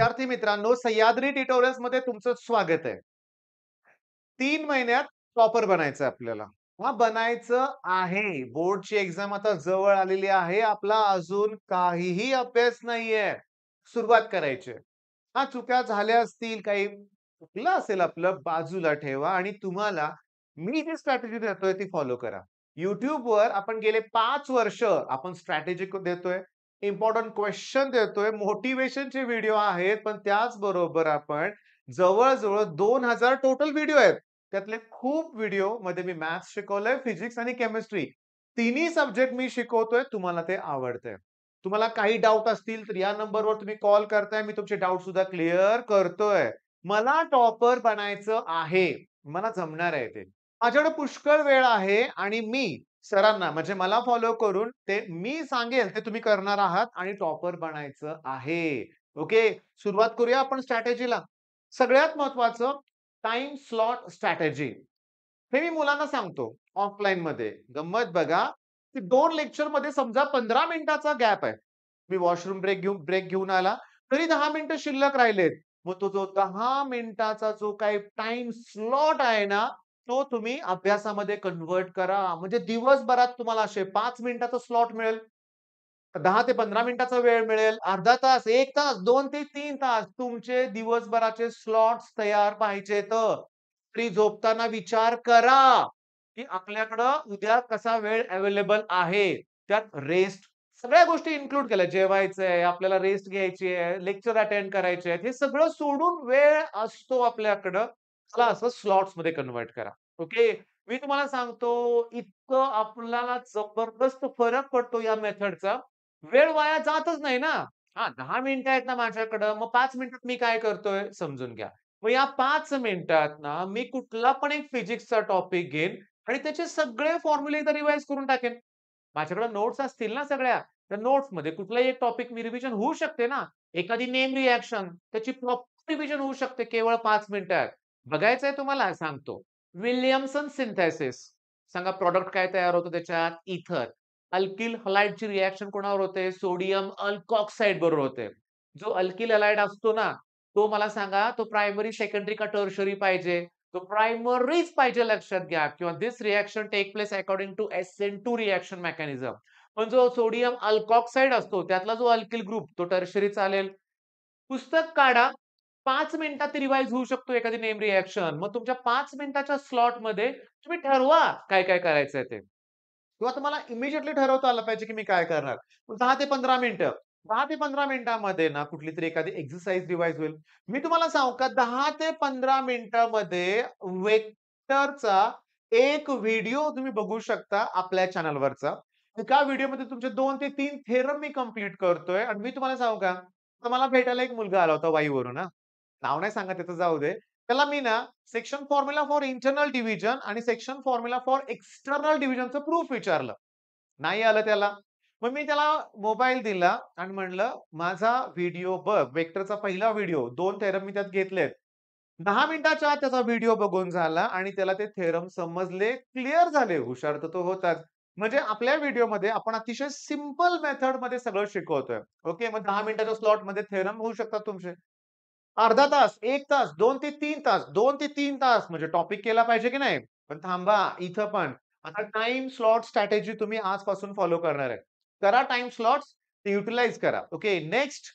विद्यार्थी मित्रांनो, सह्याद्री ट्युटोरियल्स मध्ये तुमचं स्वागत आहे. 3 महिन्यात टॉपर बनायचं आपल्याला. बनायचं आहे. बोर्डची एक्झाम आता जवळ आलेली आहे. आपला अजून काहीही अभ्यास नाहीये. सुरुवात करायची आहे. चुका झाल्या असतील, काही चुकलं असेल आपलं, बाजूला ठेवा आणि तुम्हाला मी जी स्ट्रॅटेजी देतोय ती फॉलो करा. YouTubeवर आपण गेले 5 वर्ष आपण स्ट्रॅटेजी देतोय. इम्पोर्टंट क्वेशन देतोय, मोटिव्हेशनचे व्हिडिओ आहेत, पण त्याचबरोबर आपण जवळ-जवळ 2000 टोटल व्हिडिओ आहेत. त्यातले खूप व्हिडिओ मध्ये मी मॅथ्स शिकवलंय, फिजिक्स आणि केमिस्ट्री. तिन्ही सब्जेक्ट मी शिकवतोय, तुम्हाला ते आवडतंय. तुम्हाला काही डाउट असतील तर या नंबरवर तुम्ही कॉल करताय, मी तुमचे डाउट सुद्धा क्लिअर करतोय. मला टॉपर बनायचं आहे. मला जमणार आहे ते. माझ्याकडे पुष्कळ वेळ आहे आणि मी सरांना म्हणजे मला फॉलो करून ते मी सांगेल ते तुम्ही करणार आहात आणि टॉपर बनायचं आहे. ओके. सुरुवात करूया आपण स्ट्रॅटेजीला. सगळ्यात महत्वाचं टाइम स्लॉट स्ट्रॅटेजी. हे मी मुलांना सांगतो ऑफलाईनमध्ये. गंमत बघा, की 2 लेक्चरमध्ये समजा 15 मिनिटाचा गॅप आहे. मी वॉशरूम ब्रेक घेऊन आला, तरी 10 मिनिटं शिल्लक राहिलेत. मग तो जो 10 मिनिटाचा जो काही टाइम स्लॉट आहे ना, तो तुम्ही अभ्यासामध्ये कन्व्हर्ट करा. म्हणजे दिवसभरात तुम्हाला असे 5 मिनिटाचा स्लॉट मिळेल. 10 ते 15 मिनिटाचा वेळ मिळेल, अर्धा तास, 1 तास, 2 ते 3 तास तुमचे दिवसभराचे स्लॉट्स तयार पाहिजेत. रात्री झोपताना विचार करा, की आपल्याकडं उद्या कसा वेळ अवेलेबल आहे. त्यात रेस्ट सगळ्या गोष्टी इन्क्लूड केल्या. जेवायचंय, आपल्याला रेस्ट घ्यायची आहे, लेक्चर अटेंड करायचे आहेत. हे सगळं सोडून वेळ असतो आपल्याकडं. चला असं स्लॉट्समध्ये कन्व्हर्ट करा. ओके. मी तुम्हाला सांगतो, इतकं आपल्याला जबरदस्त फरक पडतो या मेथडचा. वेळ वाया जातच नाही ना. 10 मिनिटं आहेत ना माझ्याकडं, मग 5 मिनिटात मी काय करतोय समजून घ्या. मग या 5 मिनिटात ना मी कुठला पण एक फिजिक्सचा टॉपिक घेईन आणि त्याचे सगळे फॉर्म्युले एकदा रिवाईज करून टाकेन. माझ्याकडे नोट्स असतील ना सगळ्या, त्या नोट्समध्ये कुठलाही एक टॉपिक मी रिव्हिजन होऊ शकते ना. एखादी नेम रिएक्शन त्याची प्रॉपर रिव्हिजन होऊ शकते केवळ 5 मिनिटात. बघायचंय तुम्हाला? सांगतो. Williamson synthesis. सांगा प्रॉडक्ट काय तयार होतं त्याच्यात? इथर. अल्किल हलाइडची रिएक्शन कोणावर होते? सोडियम अल्कॉक्साइड बरोबर होते. जो अल्किल हलाइड असतो ना, तो मला सांगा तो प्रायमरी, सेकंडरी का टर्शियरी पाहिजे? तो प्रायमरीच पाहिजे लक्षात घ्या किंवा this reaction take place according to SN2 reaction mechanism. पण जो सोडियम अल्कॉक्साइड असतो त्यातला जो अल्किल ग्रुप तो टर्शियरी चालेल. पुस्तक काढा. 5 मिनिटात रिवाईज होऊ शकतो एखादी नेम रिएक्शन. मग तुमच्या 5 मिनिटाच्या स्लॉटमध्ये तुम्ही ठरवा काय-काय करायचंय ते. किंवा तुम्हाला इमिडिएटली ठरवता आलं पाहिजे, की मी काय करणार. 10 ते 15 मिनिटं. 10 ते 15 मिनिटामध्ये ना कुठलीतरी एखादी एक्सरसाइज रिवाईज होईल. मी तुम्हाला सांगू का 10 ते 15 मिनिटामध्ये वेक्टरचा एक व्हिडिओ तुम्ही बघू शकता आपल्या चॅनलवरचा. एका व्हिडिओमध्ये तुमचे 2 ते 3 थेरम मी कंप्लीट करतोय आणि मी तुम्हाला सांगू का, तर मला भेटायला एक मुलगा आला होता वाईवरून हां. नाव नाही सांगत त्याचं जाऊ दे. त्याला मी ना section formula for internal division आणि सेक्शन फॉर्म्युला फॉर एक्सटर्नल डिव्हिजनचं प्रूफ विचारलं. नाही आलं त्याला. मग मी त्याला मोबाईल दिला आणि म्हणलं, "माझा व्हिडिओ बघ." वेक्टरचा पहिला व्हिडिओ 2 थेरम मी त्यात घेतलेत. 10 मिनिटाच्या आत त्याचा व्हिडिओ बघून झाला आणि त्याला ते थेरम समजले, क्लिअर झाले. हुशार तर तो होताच. म्हणजे आपल्या व्हिडिओमध्ये आपण अतिशय सिंपल मेथडमध्ये सगळं शिकवतोय. ओके. मग 10 मिनिटाच्या स्लॉटमध्ये थेरम होऊ शकतात तुमचे. अर्धा तास, 1 तास, 2 ते 3 तास, 2 ते 3 तास म्हणजे टॉपिक केला पाहिजे की नाही? पण थांबा, इथं पण आता टाईम स्लॉट स्ट्रॅटेजी तुम्ही आजपासून फॉलो करणार आहे. करा टाईम स्लॉट्स, ते युटिलाइज करा. Okay. Next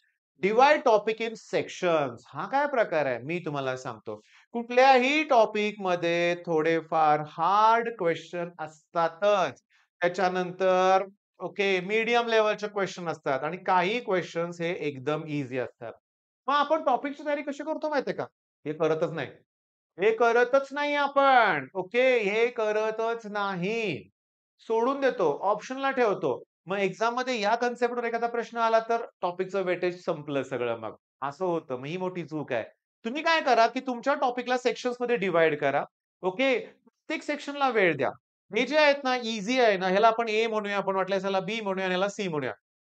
divide topic in sections. हा काय प्रकार आहे? मी तुम्हाला सांगतो. कुठल्याही टॉपिकमध्ये थोडेफार हार्ड क्वेश्चन असतातच. त्याच्यानंतर ओके, मीडियम लेव्हलचे क्वेश्चन असतात आणि काही क्वेशन्स हे एकदम ईझी असतात. मग आपण टॉपिकची तयारी कशी करतो माहितीये का? हे करतच नाही. हे करतच नाही आपण. ओके. हे करतच नाही. सोडून देतो. ऑप्शनला ठेवतो. मग एक्झाममध्ये या कन्सेप्टवर एखादा प्रश्न आला तर टॉपिकचं वेटेज संपलं सगळं मग. असं होतं. मग ही मोठी चूक आहे. तुम्ही काय करा, की तुमच्या टॉपिकला सेक्शन्समध्ये डिव्हाईड करा. ओके. प्रत्येक सेक्शनला वेळ द्या. हे जे आहेत ना, ईझी आहे ना, ह्याला आपण ए म्हणूया, आपण वाटल्यास ह्याला बी म्हणूया आणि ह्याला सी म्हणूया.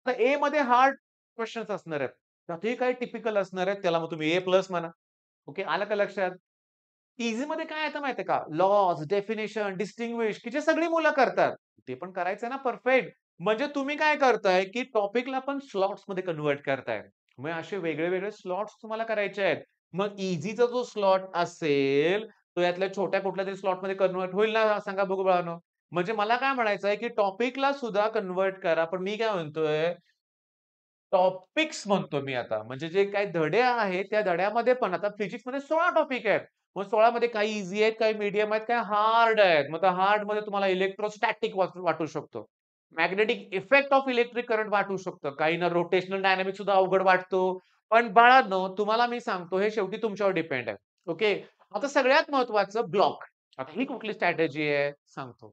तर ए मध्ये हार्ड क्वेशन्स असणार आहेत. त्यातही काही टिपिकल असणार आहेत. त्याला मग तुम्ही ए प्लस म्हणा. ओके. आलं का लक्षात? ईझीमध्ये काय येतं माहितीये का? लॉज, डेफिनिशन, डिस्टिंग्विश की जे सगळी मुलं करतात. ते पण करायचंय ना परफेक्ट. म्हणजे तुम्ही काय करताय, की टॉपिकला पण स्लॉट्समध्ये कन्व्हर्ट करताय. मग असे वेगळे-वेगळे स्लॉट्स तुम्हाला करायचे आहेत. मग ईझीचा जो स्लॉट असेल, तो यातल्या छोट्या कुठल्यातरी स्लॉटमध्ये कन्व्हर्ट होईल ना, सांगा बघू बाळांनो? म्हणजे मला काय म्हणायचं आहे, की टॉपिकला सुद्धा कन्व्हर्ट करा. पण मी काय म्हणतोय, टॉपिक्स म्हणतो मी आता. म्हणजे जे काही धडे आहेत, त्या धड्यामध्ये पण आता फिजिक्समध्ये 16 टॉपिक आहेत. मग 16 मध्ये काही ईझी आहेत, काही मीडियम आहेत, काही हार्ड आहेत. मग त्या हार्डमध्ये तुम्हाला इलेक्ट्रोस्टॅटिक वाटू शकतो. Magnetic effect of electric current वाटू शकतं. काहींना रोटेशनल डायनामिक्स सुद्धा अवघड वाटतो. पण बाळांनो, तुम्हाला मी सांगतो हे शेवटी तुमच्यावर डिपेंड आहे. ओके. आता सगळ्यात महत्त्वाचं ब्लॉक. आता ही कुठली स्ट्रॅटेजी आहे सांगतो.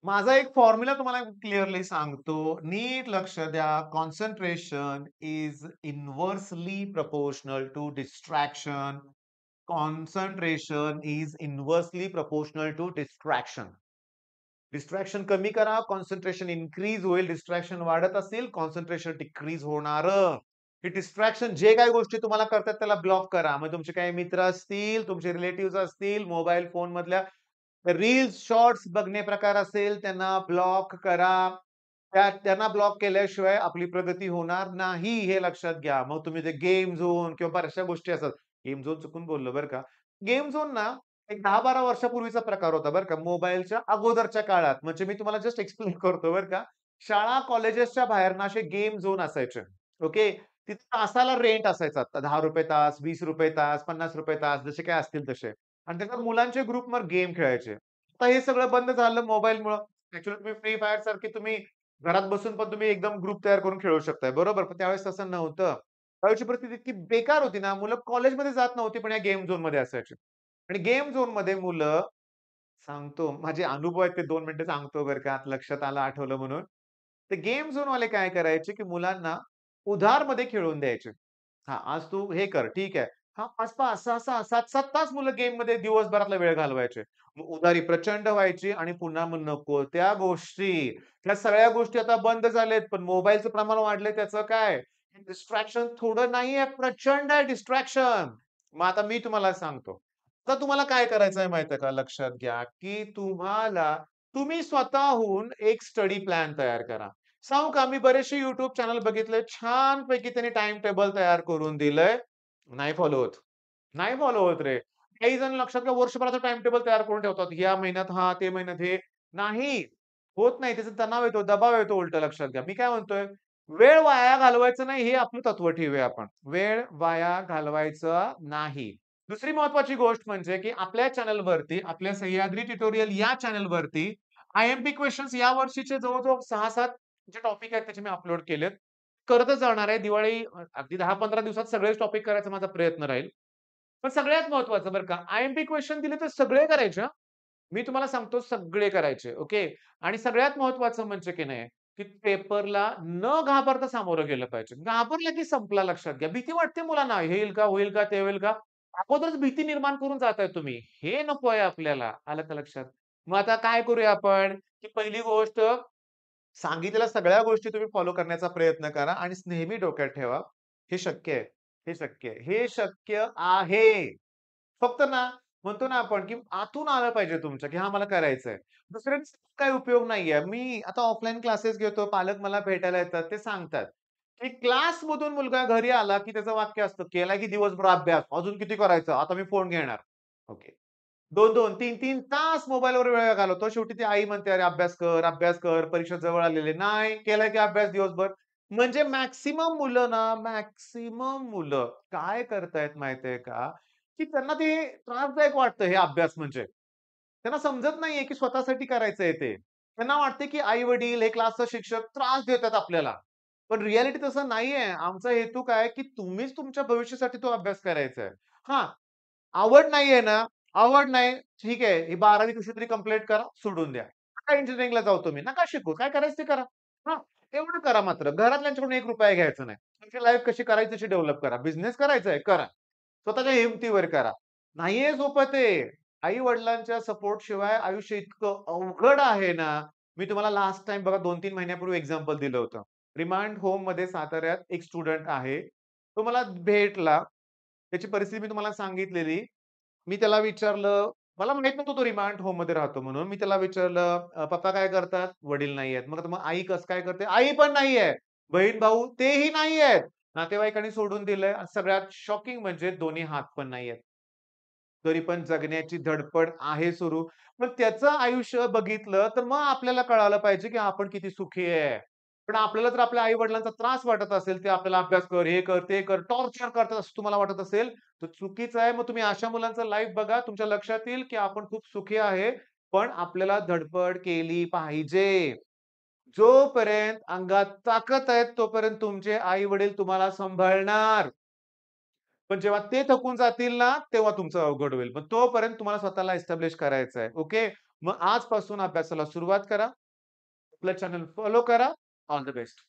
माझा एक फॉर्म्युला तुम्हाला क्लिअरली सांगतो. नीट लक्ष द्या. Concentration is inversely proportional to distraction. Concentration is inversely proportional to distraction. Distraction कमी करा, कॉन्सन्ट्रेशन इन्क्रीज होईल. डिस्ट्रॅक्शन वाढत असेल, कॉन्सन्ट्रेशन डिक्रीज होणार. हे डिस्ट्रॅक्शन जे काही गोष्टी तुम्हाला करतात त्याला ब्लॉक करा. मग तुमचे काही मित्र असतील, तुमचे रिलेटिव्हज असतील, मोबाईल फोन मधल्या रील्स, शॉर्ट्स बघणे प्रकार असेल, त्यांना ब्लॉक करा. त्यांना ब्लॉक केल्याशिवाय आपली प्रगती होणार नाही, हे लक्षात घ्या. मग तुम्ही ते गेम झोन किंवा बऱ्याचशा गोष्टी असतात. गेम झोन चुकून बोललो बरं का. गेम झोन ना एक 10-12 वर्षापूर्वीचा प्रकार होता बरं का. मोबाईलच्या अगोदरच्या काळात. म्हणजे मी तुम्हाला जस्ट एक्सप्लेन करतो बरं का. शाळा, कॉलेजेसच्या बाहेर ना असे गेम झोन असायचे. ओके. तिथे तासाला रेंट असायचा. ₹10 तास, ₹20 तास, ₹50 तास जसे काही असतील तसे. आणि त्याच्यात मुलांचे ग्रुपवर गेम खेळायचे. आता हे सगळं बंद झालं मोबाईलमुळं. ॲक्चुअली तुम्ही फ्री फायर सारखे तुम्ही घरात बसून पण तुम्ही एकदम ग्रुप तयार करून खेळू शकताय. बरोबर. पण त्यावेळेस तसं नव्हतं. त्यावेळची परिस्थिती इतकी बेकार होती ना, मुलं कॉलेजमध्ये जात नव्हती, पण या गेम झोनमध्ये असायचे. आणि गेम झोनमध्ये मुलं सांगतो, माझे अनुभव आहेत ते 2 मिनिटं सांगतो बरं का, लक्षात आलं, आठवलं म्हणून. ते गेम झोनवाले काय करायचे, की मुलांना उधारमध्ये खेळून द्यायचे. हां, आज तू हे कर, ठीक आहे. हां, 5-5, 6-6, 7-7 तास मुलं गेममध्ये दिवसभरातला वेळ घालवायचे. मग उधारी प्रचंड व्हायची आणि पुन्हा मग नको त्या गोष्टी. ह्या सगळ्या गोष्टी आता बंद झाल्यात. पण मोबाईलचं प्रमाण वाढलंय त्याचं काय? डिस्ट्रॅक्शन थोडं नाहीये, प्रचंड आहे डिस्ट्रॅक्शन. मग आता मी तुम्हाला सांगतो. आता तुम्हाला काय करायचंय माहितीये का? लक्षात घ्या, की तुम्ही स्वतःहून एक स्टडी प्लॅन तयार करा. सांगू का? मी बरेचसे YouTube चॅनल बघितले. छानपैकी त्यांनी टाईम टेबल तयार करून दिलंय. नाही फॉलो होत. नाही फॉलो होत रे. काही जण लक्षात घ्या वर्षभराचं टाईम टेबल तयार करून ठेवतात. या महिन्यात हा, ते महिन्यात हे. नाही. होत नाही. त्याचा तणाव येतो, दबाव येतो उलटं लक्षात घ्या. मी काय म्हणतोय, वेळ वाया घालवायचं नाही हे आपलं तत्व ठेवूया आपण. वेळ वाया घालवायचा नाही. दुसरी महत्त्वाची गोष्ट म्हणजे, की आपल्या चॅनलवरती, आपल्या सह्याद्री ट्युटोरियल या चॅनलवरती आय-एम-पी क्वेशन्स या वर्षीचे जवळ-जवळ 6-7 जे टॉपिक आहेत त्याचे मी अपलोड केलेत. करतच जाणार आहे. अगदी 10-15 दिवसात सगळेच टॉपिक करायचा माझा प्रयत्न राहील. पण सगळ्यात महत्त्वाचं बरं का, आय-एम-पी क्वेशन दिले तर सगळे करायचे हां. मी तुम्हाला सांगतो सगळे करायचे. ओके. आणि सगळ्यात महत्त्वाचं म्हणजे की नाही, की पेपरला न घाबरता सामोरं गेलं पाहिजे. घाबरलं की संपला लक्षात घ्या. भीती वाटते मुलांना, "होईल का? होईल का? ते होईल का?" अगोदरच भीती निर्माण करून जाताय तुम्ही. हे नको आहे आपल्याला. आलं का लक्षात? मग आता काय करूया आपण, की पहिली गोष्ट सांगितलेल्या सगळ्या गोष्टी तुम्ही फॉलो करण्याचा प्रयत्न करा आणि नेहमी डोक्यात ठेवा, हे शक्य आहे. हे शक्य आहे. हे शक्य आहे. फक्त ना, म्हणतो ना आपण, की आतून आलं पाहिजे तुमच्या, की हां, मला करायचंय. दुसऱ्यांचा काही उपयोग नाहीये. मी आता ऑफलाईन क्लासेस घेतो. पालक मला भेटायला येतात. ते सांगतात, की क्लासमधून मुलगा घरी आला, की त्याचं वाक्य असतं, "केला की दिवसभर अभ्यास. अजून किती करायचं? आता मी फोन घेणार." ओके. 2-2, 3-3 तास मोबाईलवर वेळ घालवतो. शेवटी ती आई म्हणते, "अरे अभ्यास कर, अभ्यास कर. परीक्षा जवळ आलेली आहे." नाही, केलाय की अभ्यास दिवसभर. म्हणजे मॅक्सिमम मुलं काय करतायत माहितीये का, की त्यांना ते त्रासदायक वाटतं हे अभ्यास म्हणजे. त्यांना समजत नाहीये, की स्वतःसाठी करायचंय ते. त्यांना वाटते, की आई-वडील, हे क्लासचा शिक्षक त्रास देतात आपल्याला. पण रिॲलिटी तसं नाहीये. आमचा हेतू काय, की तुम्हीच तुमच्या भविष्यासाठी तो अभ्यास करायचा आहे. हां, आवड नाहीये ना, आवड नाही, ठीक आहे. ही 12वी कशी तरी कंप्लीट करा, सोडून द्या. नका इंजिनिअरिंगला जाऊ तुम्ही, नका शिकू. काय करायचं ते करा. हां, एवढं करा मात्र. घरातल्यांच्याकडून ₹1 घ्यायचा नाही. तुमची लाईफ कशी करायची तशी डेव्हलप करा. बिझनेस करायचा आहे, करा. स्वतःच्या हिमतीवर करा. नाहीये सोपं ते. आई-वडिलांच्या सपोर्ट शिवाय आयुष्य इतकं अवघड आहे ना, मी तुम्हाला लास्ट टाईम बघा 2-3 महिन्यापूर्वी एक्झाम्पल दिलं होतं. रिमांड होममध्ये साताऱ्यात एक स्टुडंट आहे. तो मला भेटला. त्याची परिस्थिती मी तुम्हाला सांगितलेली. मी त्याला विचारलं, मला माहीत नव्हतं तो रिमांड होममध्ये राहतो म्हणून. मी त्याला विचारलं, "पप्पा काय करतात?" "वडील नाहीयेत." मग आई कसं काय करते?" "आई पण नाहीये." बहीण-भाऊ तेही नाहीयेत. नातेवाईकांनी सोडून दिलंय आणि सगळ्यात शॉकिंग म्हणजे दोन्ही हात पण नाहीयेत. तरी पण जगण्याची धडपड आहे सुरू. पण त्याचं आयुष्य बघितलं, तर मग आपल्याला कळालं पाहिजे, की आपण किती सुखी आहे. पण आपल्याला जर आपल्या आई-वडिलांचा त्रास वाटत असेल, ते आपल्याला अभ्यास कर, हे कर, ते कर, टॉर्चर करतात असं तुम्हाला वाटत असेल, तर चुकीचं आहे. मग तुम्ही अशा मुलांचं लाईफ बघा. तुमच्या लक्षात येईल, की आपण खूप सुखी आहे. पण आपल्याला धडपड केली पाहिजे. जोपर्यंत अंगात ताकद आहे, तोपर्यंत तुमचे आई-वडील तुम्हाला सांभाळणार. पण जेव्हा ते थकून जातील ना, तेव्हा तुमचं अवघड होईल. पण तोपर्यंत तुम्हाला स्वतःला एस्टॅब्लिश करायचं आहे. ओके. मग आजपासून अभ्यासाला सुरुवात करा. आपलं चॅनल फॉलो करा. All the best.